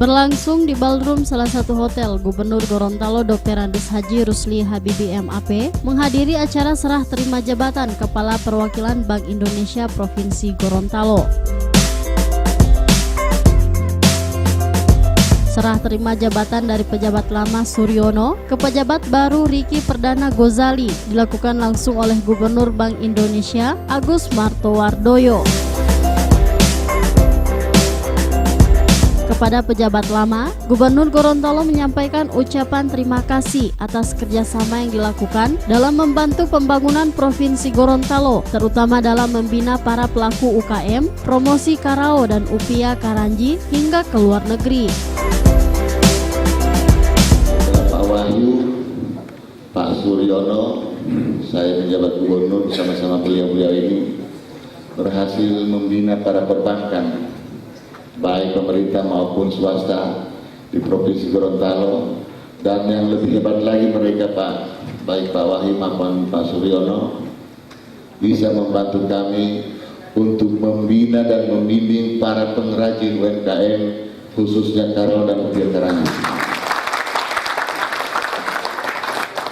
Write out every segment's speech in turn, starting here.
Berlangsung di ballroom salah satu hotel, Gubernur Gorontalo Dr. Andes Haji Rusli Habibie MAP menghadiri acara serah terima jabatan Kepala Perwakilan Bank Indonesia Provinsi Gorontalo. Serah terima jabatan dari pejabat lama Suryono ke pejabat baru Ricky Perdana Gozali dilakukan langsung oleh Gubernur Bank Indonesia Agus Martowardoyo. Kepada pejabat lama, Gubernur Gorontalo menyampaikan ucapan terima kasih atas kerjasama yang dilakukan dalam membantu pembangunan Provinsi Gorontalo, terutama dalam membina para pelaku UKM, promosi Karao dan Upia Karanji hingga ke luar negeri. Pak Wahyu, Pak Suryono, saya menjabat gubernur bersama-sama beliau-beliau ini berhasil membina para perbankan, baik pemerintah maupun swasta di Provinsi Gorontalo, dan yang lebih hebat lagi mereka baik Pak Wahyu maupun Pak Suryono bisa membantu kami untuk membina dan membimbing para pengrajin UMKM khususnya Karao dan Upia Karanji.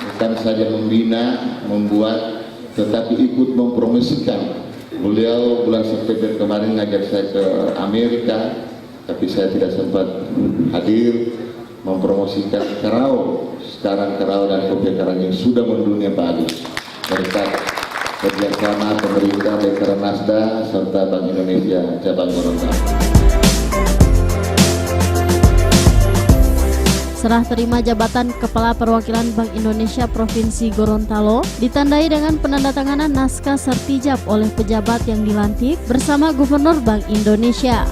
Bukan saja membina, membuat, tetapi ikut mempromosikan. Beliau bulan September kemarin ngajak saya ke Amerika, tapi saya tidak sempat hadir mempromosikan Karao. Sekarang Karao dan Upia Karanji sudah mendunia Pak Agus berkat kerjasama pemerintah, Dekra Nasda serta Bank Indonesia Cabang Gorontalo. Serah terima jabatan Kepala Perwakilan Bank Indonesia Provinsi Gorontalo ditandai dengan penandatanganan naskah sertijab oleh pejabat yang dilantik bersama Gubernur Bank Indonesia.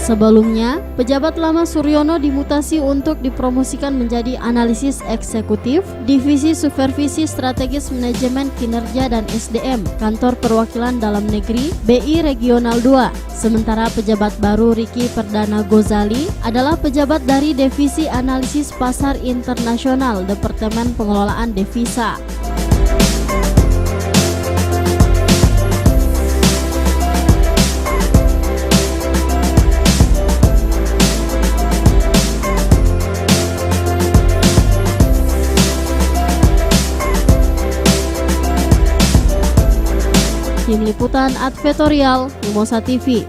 Sebelumnya, pejabat lama Suryono dimutasi untuk dipromosikan menjadi analisis eksekutif Divisi Supervisi Strategis Manajemen Kinerja dan SDM Kantor Perwakilan Dalam Negeri BI Regional 2. Sementara pejabat baru Ricky Perdana Gozali adalah pejabat dari Divisi Analisis Pasar Internasional Departemen Pengelolaan Devisa. Tim Liputan Advertorial Mimosa TV.